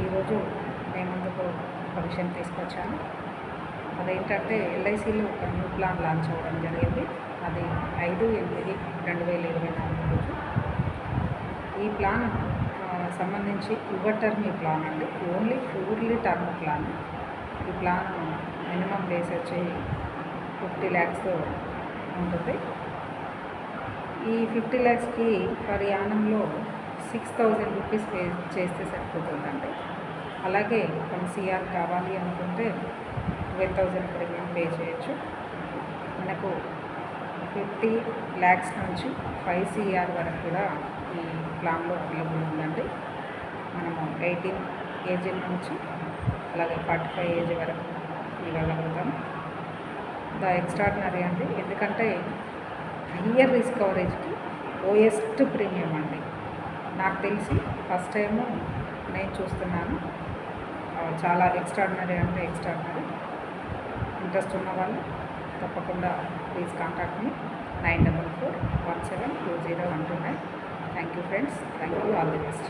ఈరోజు నేను ముందుకు ఒక విషయం తీసుకొచ్చాను. అదేంటంటే ఎల్ఐసిలో ఒక న్యూ ప్లాన్ లాంచ్ అవ్వడం జరిగింది. అది 5/8/2024 రోజు. ఈ ప్లాన్ సంబంధించి యువర్ టర్మ్ ఈ ప్లాన్ అండి. Only purely term plan. ఈ ప్లాన్ మినిమం బేస్ వచ్చి 50 lakhsతో ఉంటుంది. ఈ 50 lakhsకి పర్ యానంలో 6,000 రూపీస్ పే చేస్తే సరిపోతుందండి. అలాగే 1 CR కావాలి అనుకుంటే 12,000 ప్రీమియం పే చేయొచ్చు. మనకు 50 lakhs నుంచి 5 CR వరకు కూడా ఈ ప్లాన్లో అవైలబుల్ ఉందండి. మనము 18 ఏజ్ నుంచి అలాగే 45 ఏజ్ వరకు ఇవ్వగలుగుతాం. ద ఎక్స్ట్రాడినరీ అండి, ఎందుకంటే హయ్యర్ రిస్క్ కవరేజ్కి లోయెస్ట్ ప్రీమియం అండి. నాకు తెలిసి ఫస్ట్ టైము నేను చూస్తున్నాను. చాలా ఎక్స్ట్రాడినరీ అంటే ఎక్స్ట్రాడినరీ. ఇంట్రెస్ట్ ఉన్న వాళ్ళు తప్పకుండా please contact me 9441720129. Thank you friends, thank you, all the best.